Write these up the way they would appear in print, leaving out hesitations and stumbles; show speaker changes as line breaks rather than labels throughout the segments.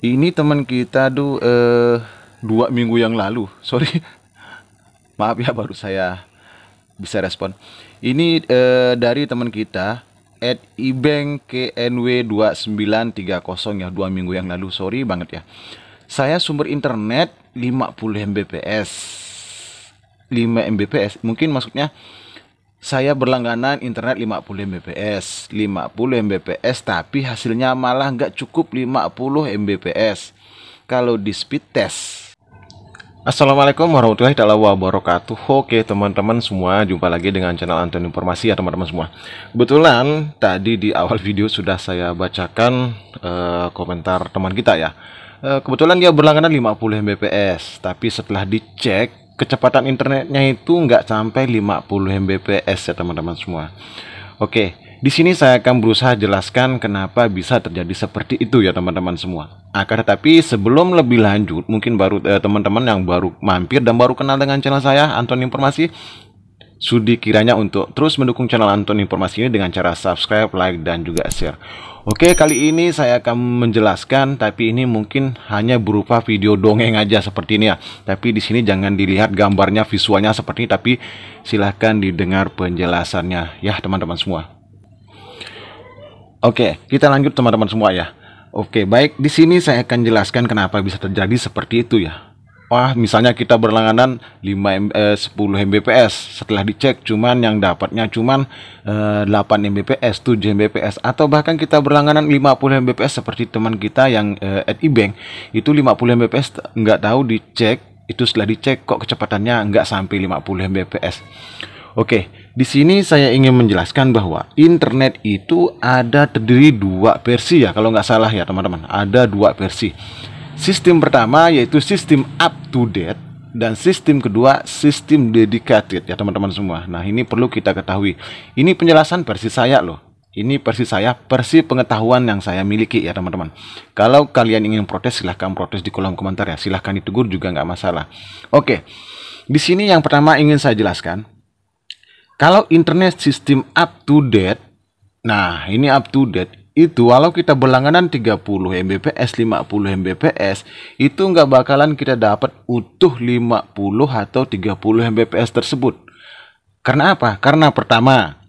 Ini teman kita 2 minggu yang lalu, sorry, maaf ya baru saya bisa respon. Ini dari teman kita @ibank_knw2930 ya, 2 minggu yang lalu. Sorry banget ya. Saya sumber internet 50 Mbps. 5 Mbps mungkin maksudnya saya berlangganan internet 50 Mbps, 50 Mbps, tapi hasilnya malah nggak cukup 50 Mbps kalau di speed test. Assalamualaikum warahmatullahi wabarakatuh. Oke teman-teman semua, jumpa lagi dengan channel Anton Informasi ya teman-teman semua. Kebetulan tadi di awal video sudah saya bacakan komentar teman kita ya. Kebetulan dia berlangganan 50 Mbps, tapi setelah dicek kecepatan internetnya itu nggak sampai 50 Mbps ya teman-teman semua. Oke, di sini saya akan berusaha jelaskan kenapa bisa terjadi seperti itu ya teman-teman semua. Akan tetapi sebelum lebih lanjut, mungkin baru teman-teman yang baru mampir dan baru kenal dengan channel saya Anton Informasi, sudi kiranya untuk terus mendukung channel Anton Informasi ini dengan cara subscribe, like, dan juga share. Oke, kali ini saya akan menjelaskan, tapi ini mungkin hanya berupa video dongeng aja seperti ini ya. Tapi di sini jangan dilihat gambarnya, visualnya seperti ini, tapi silahkan didengar penjelasannya ya teman-teman semua. Oke, kita lanjut teman-teman semua ya. Oke, baik, di sini saya akan jelaskan kenapa bisa terjadi seperti itu ya. Wah, misalnya kita berlangganan 10 Mbps, setelah dicek cuman yang dapatnya cuman 8 Mbps, 7 Mbps, atau bahkan kita berlangganan 50 Mbps seperti teman kita yang @ibank itu 50 Mbps, nggak tahu dicek, itu setelah dicek kok kecepatannya nggak sampai 50 Mbps. Oke, di sini saya ingin menjelaskan bahwa internet itu ada terdiri dua versi ya, kalau nggak salah ya teman-teman, ada dua versi. Sistem pertama yaitu sistem up to date, dan sistem kedua sistem dedicated ya teman-teman semua. Nah, ini perlu kita ketahui. Ini penjelasan versi saya loh. Ini versi saya, versi pengetahuan yang saya miliki ya teman-teman. Kalau kalian ingin protes, silahkan protes di kolom komentar ya. Silahkan ditegur juga nggak masalah. Oke, di sini yang pertama ingin saya jelaskan. Kalau internet sistem up to date, nah ini up to date itu walau kita berlangganan 30 Mbps, 50 Mbps, itu nggak bakalan kita dapat utuh 50 atau 30 Mbps tersebut. Karena apa? Karena pertama,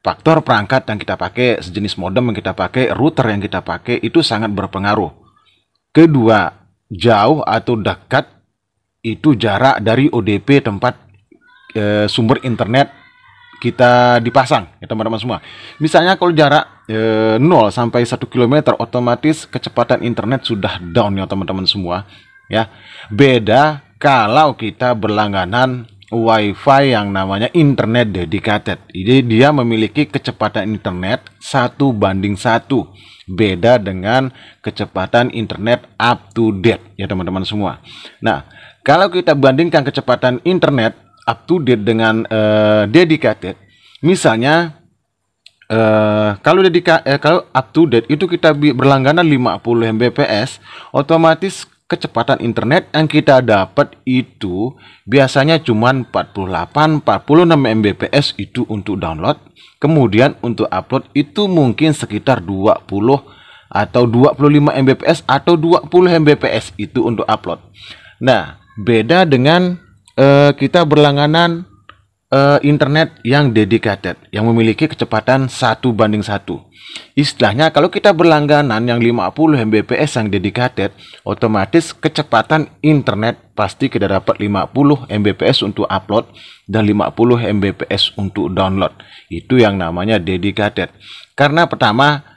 faktor perangkat yang kita pakai, sejenis modem yang kita pakai, router yang kita pakai, itu sangat berpengaruh. Kedua, jauh atau dekat itu jarak dari ODP tempat sumber internet kita dipasang ya teman-teman semua. Misalnya kalau jarak 0 sampai 1 km, otomatis kecepatan internet sudah down ya teman-teman semua ya. Beda kalau kita berlangganan WiFi yang namanya internet dedicated. Jadi dia memiliki kecepatan internet 1:1. Beda dengan kecepatan internet up to date ya teman-teman semua. Nah, kalau kita bandingkan kecepatan internet up to date dengan dedicated, misalnya kalau up to date itu kita berlangganan 50 Mbps, otomatis kecepatan internet yang kita dapat itu biasanya cuma 48-46 Mbps itu untuk download. Kemudian untuk upload itu mungkin sekitar 20 atau 25 Mbps atau 20 Mbps itu untuk upload. Nah, beda dengan kita berlangganan internet yang dedicated, yang memiliki kecepatan 1:1. Istilahnya kalau kita berlangganan yang 50 Mbps yang dedicated, otomatis kecepatan internet pasti kita dapat 50 Mbps untuk upload dan 50 Mbps untuk download. Itu yang namanya dedicated. Karena pertama,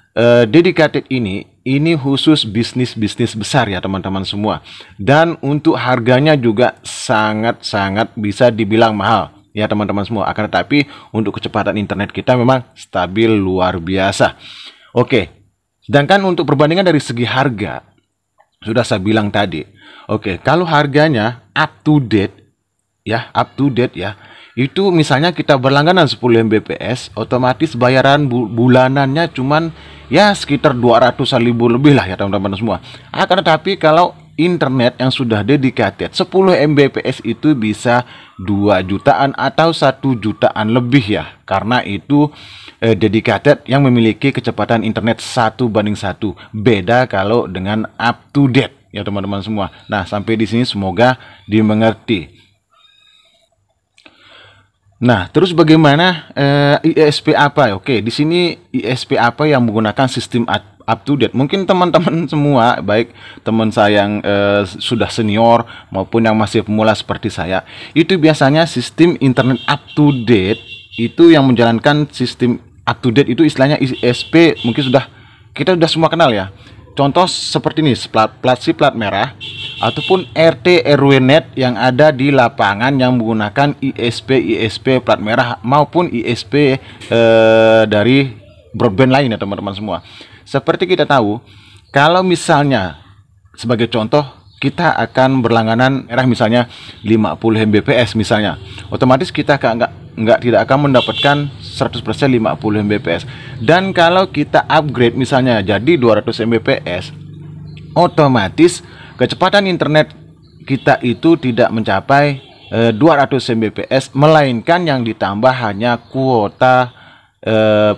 dedicated ini khusus bisnis-bisnis besar ya teman-teman semua, dan untuk harganya juga sangat-sangat bisa dibilang mahal ya teman-teman semua. Akan tetapi untuk kecepatan internet kita memang stabil luar biasa. Oke, sedangkan untuk perbandingan dari segi harga sudah saya bilang tadi. Oke, kalau harganya up to date ya, itu misalnya kita berlangganan 10 Mbps, otomatis bayaran bulanannya cuman ya sekitar 200 ribu lebih lah ya teman-teman semua. Akan tetapi kalau internet yang sudah dedicated 10 Mbps itu bisa 2 jutaan atau 1 jutaan lebih ya, karena itu dedicated yang memiliki kecepatan internet 1:1. Beda kalau dengan up to date ya teman-teman semua. Nah, sampai di sini semoga dimengerti. Nah, terus bagaimana ISP apa? Oke, di sini ISP apa yang menggunakan sistem up to date? Mungkin teman-teman semua, baik teman saya yang sudah senior maupun yang masih pemula seperti saya, itu biasanya sistem internet up to date itu yang menjalankan sistem up to date itu istilahnya ISP, mungkin kita sudah semua kenal ya. Contoh seperti ini, plat merah ataupun RT RW net yang ada di lapangan yang menggunakan ISP plat merah maupun ISP dari broadband lain ya teman-teman semua. Seperti kita tahu, kalau misalnya sebagai contoh kita akan berlangganan merah misalnya 50 Mbps misalnya, otomatis kita tidak akan mendapatkan 100% 50 Mbps. Dan kalau kita upgrade misalnya jadi 200 Mbps, otomatis kecepatan internet kita itu tidak mencapai 200 Mbps, melainkan yang ditambah hanya kuota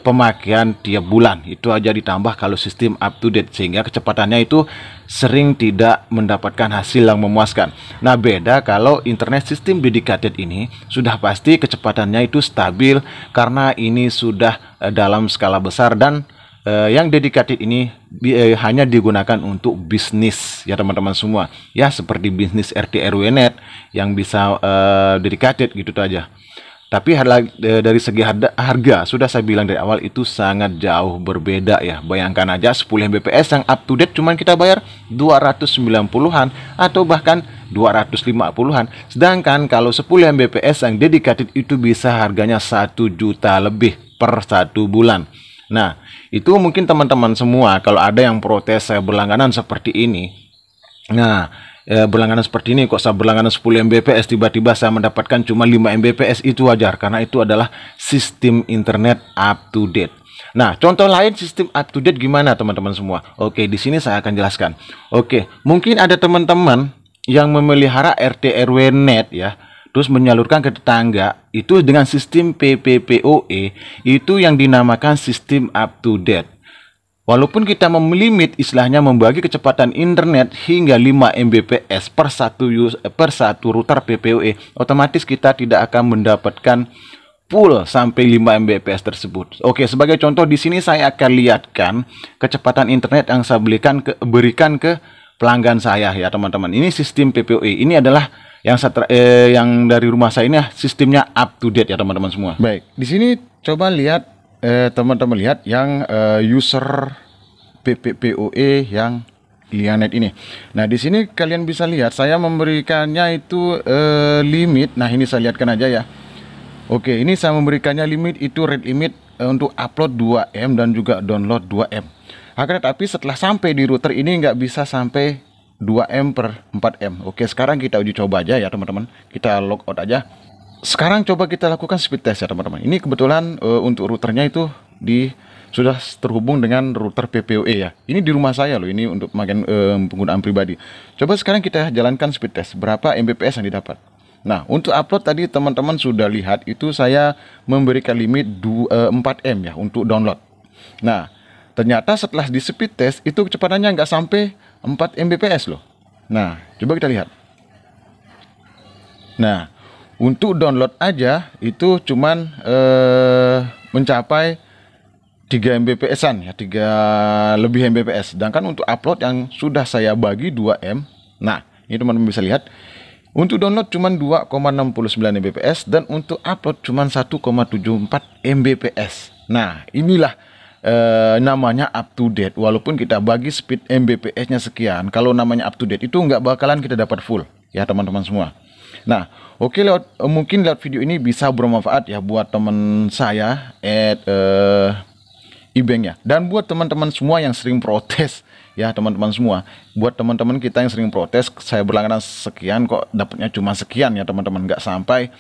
pemakaian tiap bulan. Itu aja ditambah kalau sistem up to date, sehingga kecepatannya itu sering tidak mendapatkan hasil yang memuaskan. Nah, beda kalau internet sistem dedicated ini sudah pasti kecepatannya itu stabil, karena ini sudah dalam skala besar, dan yang dedicated ini hanya digunakan untuk bisnis ya teman-teman semua ya, seperti bisnis RT RW net yang bisa dedicated gitu aja. Tapi dari segi harga sudah saya bilang dari awal itu sangat jauh berbeda ya. Bayangkan aja 10 Mbps yang up to date cuman kita bayar 290-an atau bahkan 250-an. Sedangkan kalau 10 Mbps yang dedicated itu bisa harganya 1 juta lebih per 1 bulan. Nah, itu mungkin teman-teman semua kalau ada yang protes saya berlangganan seperti ini. Nah, berlangganan seperti ini kok saya berlangganan 10 Mbps tiba-tiba saya mendapatkan cuma 5 Mbps, itu wajar karena itu adalah sistem internet up to date. Nah, contoh lain sistem up to date gimana teman-teman semua? Oke, di sini saya akan jelaskan. Oke, mungkin ada teman-teman yang memelihara RT RW net ya, terus menyalurkan ke tetangga itu dengan sistem PPPoE, itu yang dinamakan sistem up to date. Walaupun kita melimit istilahnya membagi kecepatan internet hingga 5 Mbps per satu router PPoE, otomatis kita tidak akan mendapatkan full sampai 5 Mbps tersebut. Oke, sebagai contoh di sini saya akan lihatkan kecepatan internet yang saya berikan ke pelanggan saya ya teman-teman. Ini sistem PPoE. Ini adalah yang dari rumah saya ini sistemnya up to date ya teman-teman semua. Baik, di sini coba lihat teman-teman lihat yang user PPPoE yang Lianet ini. Nah, di sini kalian bisa lihat saya memberikannya itu limit. Nah, ini saya lihatkan aja ya. Oke, ini saya memberikannya limit itu rate limit untuk upload 2M dan juga download 2M. Akan tetapi setelah sampai di router ini nggak bisa sampai 2M per 4M. Oke, sekarang kita uji coba aja ya teman-teman. Kita log out aja. Sekarang coba kita lakukan speed test ya teman-teman. Ini kebetulan untuk routernya itu sudah terhubung dengan router PPoE ya. Ini di rumah saya loh, ini untuk penggunaan pribadi. Coba sekarang kita jalankan speed test. Berapa Mbps yang didapat? Nah, untuk upload tadi teman-teman sudah lihat itu saya memberikan limit 4M ya untuk download. Nah, ternyata setelah di speed test itu kecepatannya nggak sampai 4 Mbps loh. Nah, coba kita lihat. Nah, untuk download aja itu cuman mencapai 3 Mbps-an ya, 3 lebih Mbps. Sedangkan untuk upload yang sudah saya bagi 2M. Nah, ini teman-teman bisa lihat. Untuk download cuman 2,69 Mbps dan untuk upload cuman 1,74 Mbps. Nah, inilah namanya up to date. Walaupun kita bagi speed Mbps-nya sekian, kalau namanya up to date itu nggak bakalan kita dapat full ya teman-teman semua. Nah, oke, mungkin lewat video ini bisa bermanfaat ya buat teman saya Ibeng ya. Dan buat teman-teman semua yang sering protes ya teman-teman semua, buat teman-teman kita yang sering protes, saya berlangganan sekian kok dapatnya cuma sekian ya teman-teman, nggak sampai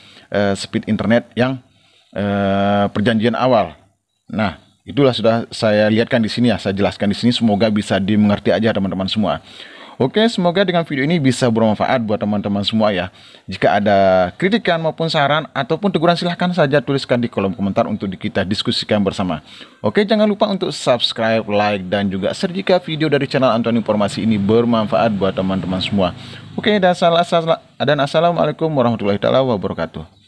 speed internet yang perjanjian awal. Nah, itulah sudah saya lihatkan di sini ya, saya jelaskan di sini, semoga bisa dimengerti aja teman-teman semua.
Oke, semoga dengan video ini bisa bermanfaat buat teman-teman semua ya. Jika ada kritikan maupun saran ataupun teguran, silahkan saja tuliskan di kolom komentar untuk kita diskusikan bersama. Oke, jangan lupa untuk subscribe, like, dan juga share jika video dari channel Anton Informasi ini bermanfaat buat teman-teman semua. Oke, dan assalamualaikum warahmatullahi wabarakatuh.